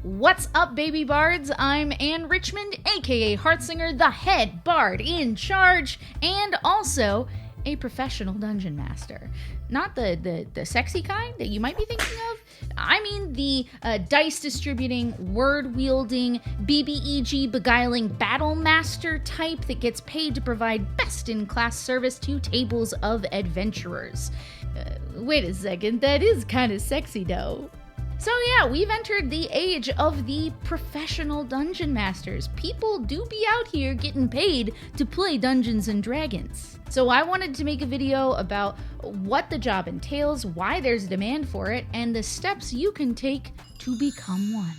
What's up, baby bards? I'm Anne Richmond, aka Heartsinger, the head bard in charge, and also a professional dungeon master. Not the sexy kind that you might be thinking of. I mean the dice distributing, word wielding, BBEG beguiling battle master type that gets paid to provide best in class service to tables of adventurers. Wait a second, that is kind of sexy though. So yeah, we've entered the age of the professional dungeon masters. People do be out here getting paid to play Dungeons and Dragons. So I wanted to make a video about what the job entails, why there's a demand for it, and the steps you can take to become one.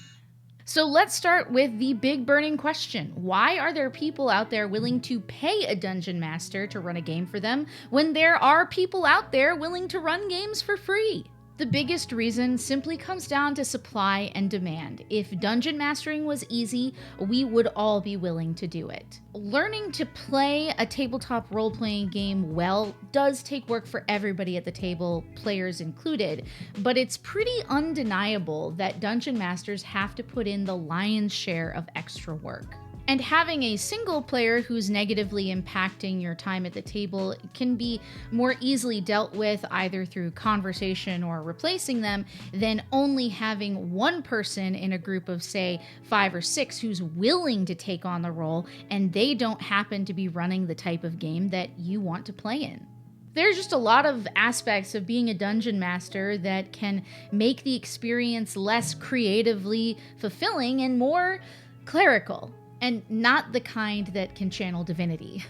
So let's start with the big burning question. Why are there people out there willing to pay a dungeon master to run a game for them when there are people out there willing to run games for free? The biggest reason simply comes down to supply and demand. If dungeon mastering was easy, we would all be willing to do it. Learning to play a tabletop role-playing game well does take work for everybody at the table, players included, but it's pretty undeniable that dungeon masters have to put in the lion's share of extra work. And having a single player who's negatively impacting your time at the table can be more easily dealt with either through conversation or replacing them than only having one person in a group of, say, 5 or 6 who's willing to take on the role and they don't happen to be running the type of game that you want to play in. There's just a lot of aspects of being a dungeon master that can make the experience less creatively fulfilling and more clerical. And not the kind that can channel divinity.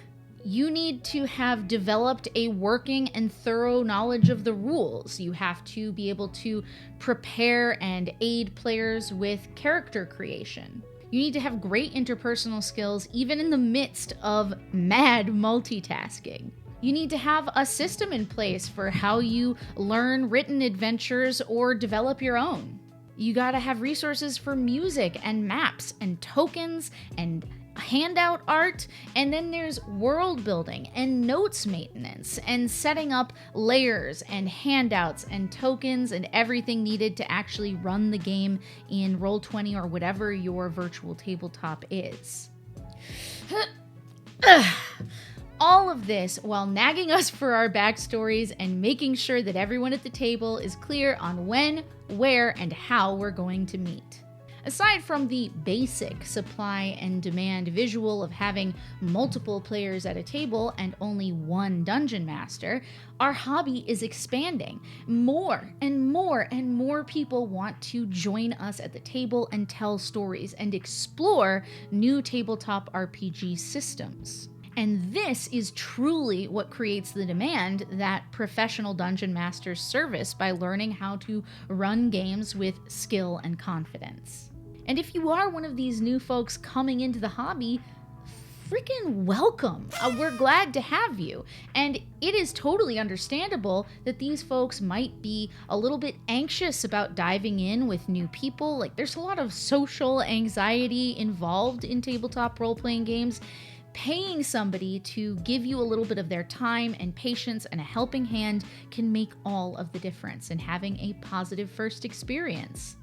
You need to have developed a working and thorough knowledge of the rules. You have to be able to prepare and aid players with character creation. You need to have great interpersonal skills even in the midst of mad multitasking. You need to have a system in place for how you learn written adventures or develop your own. You gotta have resources for music and maps and tokens and handout art, and then there's world building and notes maintenance and setting up layers and handouts and tokens and everything needed to actually run the game in Roll20 or whatever your virtual tabletop is. All of this while nagging us for our backstories and making sure that everyone at the table is clear on when, where, and how we're going to meet. Aside from the basic supply and demand visual of having multiple players at a table and only one dungeon master, our hobby is expanding. More and more and more people want to join us at the table and tell stories and explore new tabletop RPG systems. And this is truly what creates the demand that professional dungeon masters service by learning how to run games with skill and confidence. And if you are one of these new folks coming into the hobby, freaking welcome. We're glad to have you. And it is totally understandable that these folks might be a little bit anxious about diving in with new people. Like, there's a lot of social anxiety involved in tabletop role-playing games. Paying somebody to give you a little bit of their time and patience and a helping hand can make all of the difference in having a positive first experience.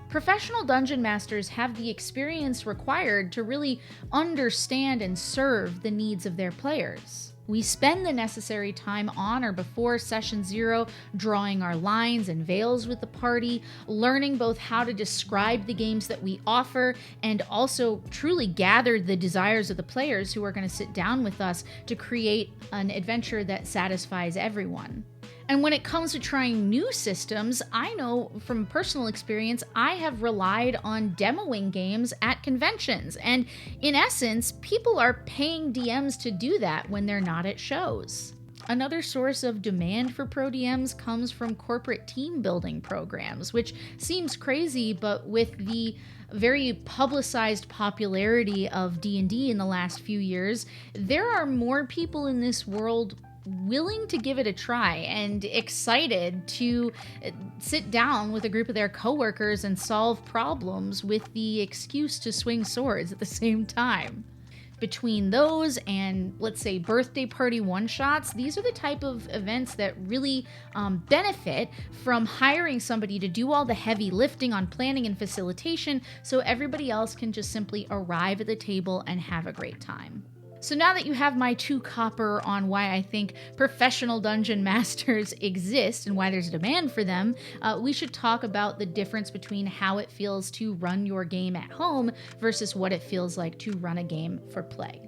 Professional dungeon masters have the experience required to really understand and serve the needs of their players. We spend the necessary time on or before session 0 drawing our lines and veils with the party, learning both how to describe the games that we offer and also truly gather the desires of the players who are going to sit down with us to create an adventure that satisfies everyone. And when it comes to trying new systems, I know from personal experience, I have relied on demoing games at conventions. And in essence, people are paying DMs to do that when they're not at shows. Another source of demand for pro DMs comes from corporate team building programs, which seems crazy, but with the very publicized popularity of D&D in the last few years, there are more people in this world willing to give it a try and excited to sit down with a group of their coworkers and solve problems with the excuse to swing swords at the same time. between those and, let's say, birthday party one-shots, these are the type of events that really benefit from hiring somebody to do all the heavy lifting on planning and facilitation so everybody else can just simply arrive at the table and have a great time. So now that you have my 2 copper on why I think professional dungeon masters exist and why there's a demand for them, we should talk about the difference between how it feels to run your game at home versus what it feels like to run a game for play.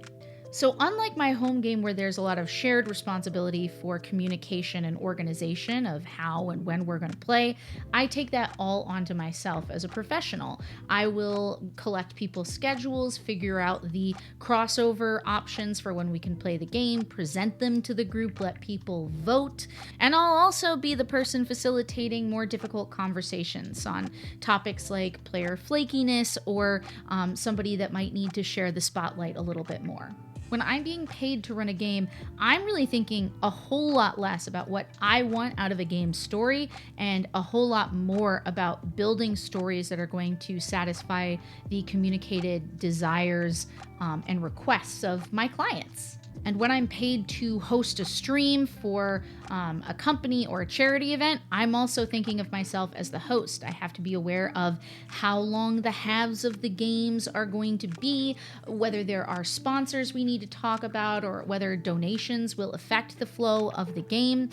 So unlike my home game where there's a lot of shared responsibility for communication and organization of how and when we're going to play, I take that all onto myself as a professional. I will collect people's schedules, figure out the crossover options for when we can play the game, present them to the group, let people vote, and I'll also be the person facilitating more difficult conversations on topics like player flakiness or somebody that might need to share the spotlight a little bit more. When I'm being paid to run a game, I'm really thinking a whole lot less about what I want out of a game's story and a whole lot more about building stories that are going to satisfy the communicated desires and requests of my clients. And when I'm paid to host a stream for a company or a charity event, I'm also thinking of myself as the host. I have to be aware of how long the halves of the games are going to be, whether there are sponsors we need to talk about, or whether donations will affect the flow of the game.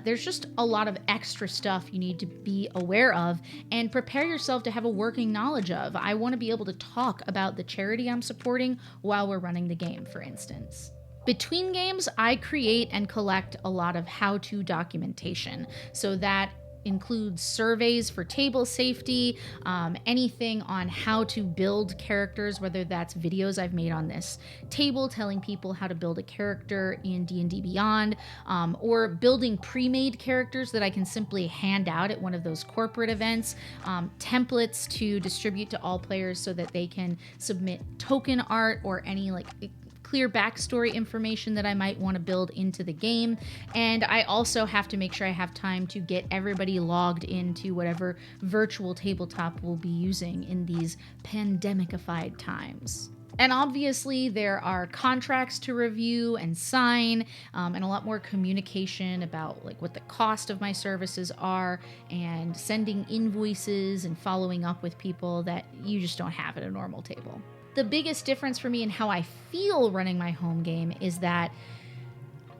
There's just a lot of extra stuff you need to be aware of and prepare yourself to have a working knowledge of. I want to be able to talk about the charity I'm supporting while we're running the game, for instance. Between games, I create and collect a lot of how-to documentation. So that includes surveys for table safety, anything on how to build characters, whether that's videos I've made on this table telling people how to build a character in D&D Beyond, or building pre-made characters that I can simply hand out at one of those corporate events, templates to distribute to all players so that they can submit token art or any clear backstory information that I might want to build into the game. And I also have to make sure I have time to get everybody logged into whatever virtual tabletop we'll be using in these pandemicified times. And obviously there are contracts to review and sign, and a lot more communication about what the cost of my services are, and sending invoices and following up with people that you just don't have at a normal table. The biggest difference for me in how I feel running my home game is that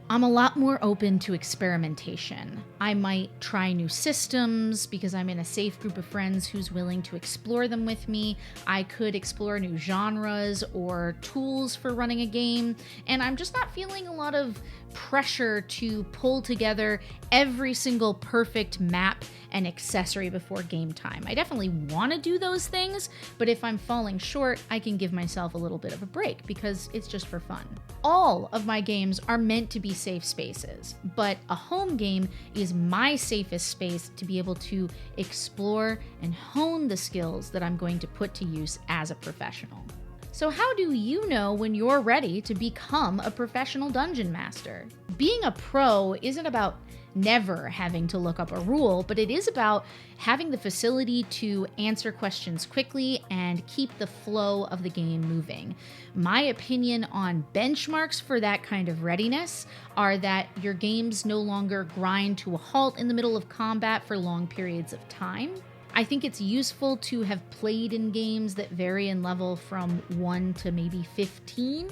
I'm a lot more open to experimentation. I might try new systems because I'm in a safe group of friends who's willing to explore them with me. I could explore new genres or tools for running a game, and I'm just not feeling a lot of pressure to pull together every single perfect map and accessory before game time. I definitely want to do those things, but if I'm falling short, I can give myself a little bit of a break because it's just for fun. All of my games are meant to be safe spaces, but a home game is my safest space to be able to explore and hone the skills that I'm going to put to use as a professional. So how do you know when you're ready to become a professional dungeon master? Being a pro isn't about never having to look up a rule, but it is about having the facility to answer questions quickly and keep the flow of the game moving. My opinion on benchmarks for that kind of readiness are that your games no longer grind to a halt in the middle of combat for long periods of time. I think it's useful to have played in games that vary in level from 1 to maybe 15.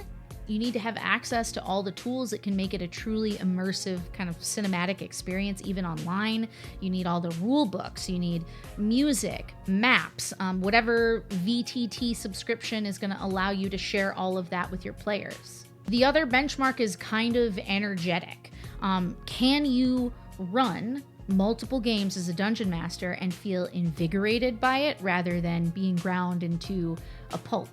You need to have access to all the tools that can make it a truly immersive kind of cinematic experience, even online. You need all the rule books, you need music, maps, whatever VTT subscription is going to allow you to share all of that with your players. The other benchmark is kind of energetic. Can you run multiple games as a dungeon master and feel invigorated by it rather than being ground into a pulp?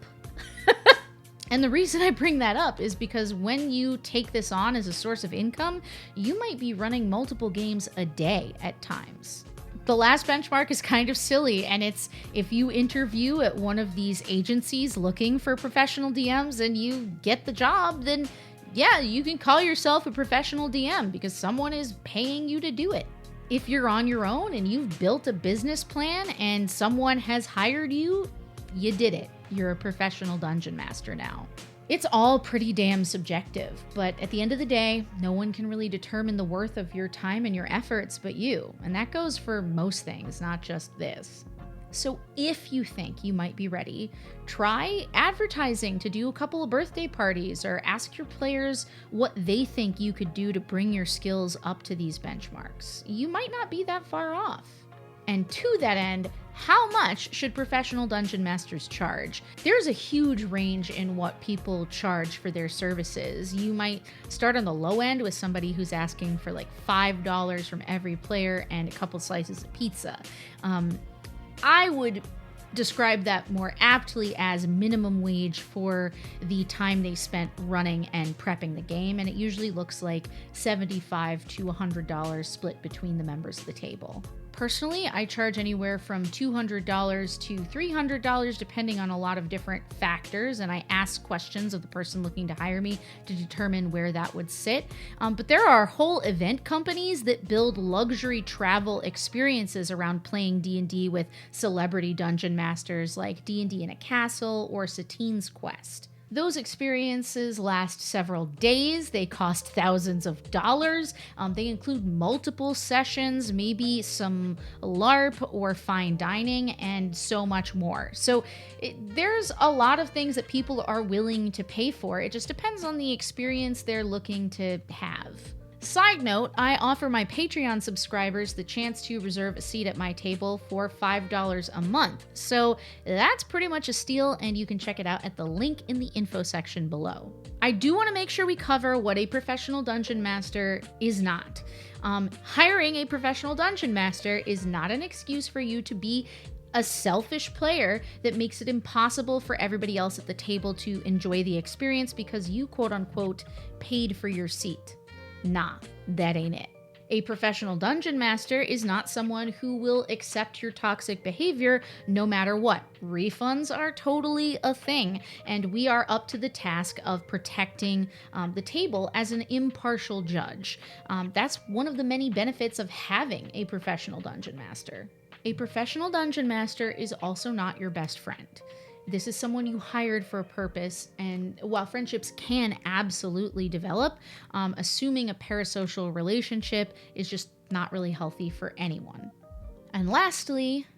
And the reason I bring that up is because when you take this on as a source of income, you might be running multiple games a day at times. The last benchmark is kind of silly, and it's if you interview at one of these agencies looking for professional DMs and you get the job, then yeah, you can call yourself a professional DM because someone is paying you to do it. If you're on your own and you've built a business plan and someone has hired you, you did it. You're a professional dungeon master now. It's all pretty damn subjective, but at the end of the day, no one can really determine the worth of your time and your efforts but you, and that goes for most things, not just this. So if you think you might be ready, try advertising to do a couple of birthday parties or ask your players what they think you could do to bring your skills up to these benchmarks. You might not be that far off. And to that end, how much should professional dungeon masters charge? There's a huge range in what people charge for their services. You might start on the low end with somebody who's asking for like $5 from every player and a couple slices of pizza. I would describe that more aptly as minimum wage for the time they spent running and prepping the game, and it usually looks like $75 to $100 split between the members of the table. Personally, I charge anywhere from $200 to $300 depending on a lot of different factors, and I ask questions of the person looking to hire me to determine where that would sit. But there are whole event companies that build luxury travel experiences around playing D&D with celebrity dungeon masters like D&D in a Castle or Satine's Quest. Those experiences last several days. They cost thousands of dollars. They include multiple sessions, maybe some LARP or fine dining, and so much more. So there's a lot of things that people are willing to pay for. It just depends on the experience they're looking to have. Side note, I offer my Patreon subscribers the chance to reserve a seat at my table for $5 a month. So that's pretty much a steal, and you can check it out at the link in the info section below. I do want to make sure we cover what a professional dungeon master is not. Hiring a professional dungeon master is not an excuse for you to be a selfish player that makes it impossible for everybody else at the table to enjoy the experience because you, quote unquote, paid for your seat. Nah, that ain't it. A professional dungeon master is not someone who will accept your toxic behavior no matter what. Refunds are totally a thing, and we are up to the task of protecting the table as an impartial judge. That's one of the many benefits of having a professional dungeon master. A professional dungeon master is also not your best friend. This is someone you hired for a purpose, and while friendships can absolutely develop, assuming a parasocial relationship is just not really healthy for anyone. And lastly,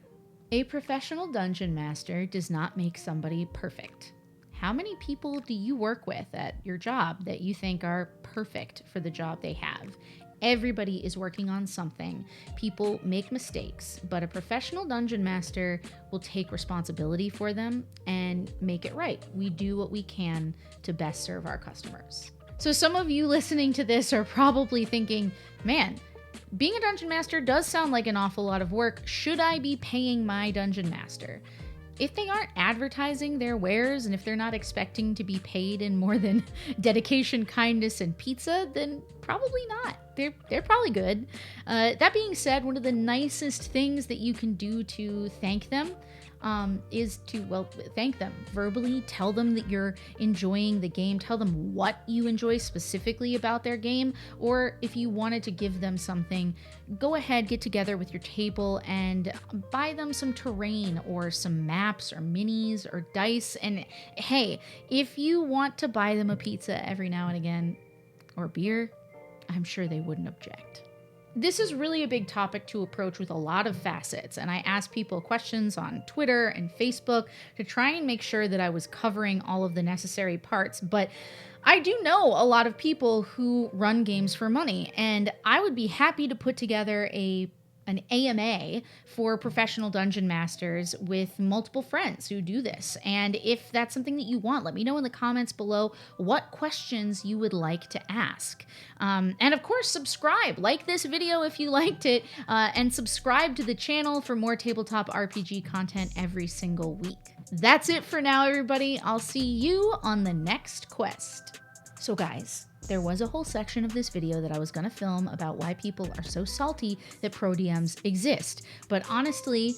a professional dungeon master does not make somebody perfect. How many people do you work with at your job that you think are perfect for the job they have? Everybody is working on something. People make mistakes, but a professional dungeon master will take responsibility for them and make it right. We do what we can to best serve our customers. So some of you listening to this are probably thinking, man, being a dungeon master does sound like an awful lot of work. Should I be paying my dungeon master? If they aren't advertising their wares and if they're not expecting to be paid in more than dedication, kindness, and pizza, then probably not. They're probably good. That being said, one of the nicest things that you can do to thank them is to, well, thank them verbally. Tell them that you're enjoying the game. Tell them what you enjoy specifically about their game. Or if you wanted to give them something, go ahead, get together with your table and buy them some terrain or some maps or minis or dice. And hey, if you want to buy them a pizza every now and again or beer, I'm sure they wouldn't object. This is really a big topic to approach with a lot of facets, and I asked people questions on Twitter and Facebook to try and make sure that I was covering all of the necessary parts, but I do know a lot of people who run games for money, and I would be happy to put together an AMA for professional dungeon masters with multiple friends who do this. And if that's something that you want, let me know in the comments below what questions you would like to ask. And of course, subscribe. Like this video if you liked it, and subscribe to the channel for more tabletop RPG content every single week. That's it for now, everybody. I'll see you on the next quest. So guys, there was a whole section of this video that I was gonna film about why people are so salty that pro DMs exist. But honestly,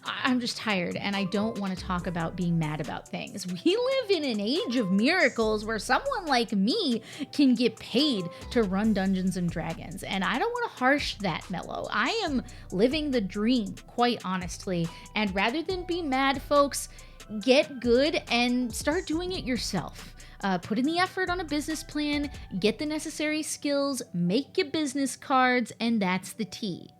I'm just tired and I don't want to talk about being mad about things. We live in an age of miracles where someone like me can get paid to run Dungeons and Dragons, and I don't want to harsh that mellow. I am living the dream, quite honestly, and rather than be mad, folks, get good and start doing it yourself. Put in the effort on a business plan, get the necessary skills, make your business cards, and that's the tea.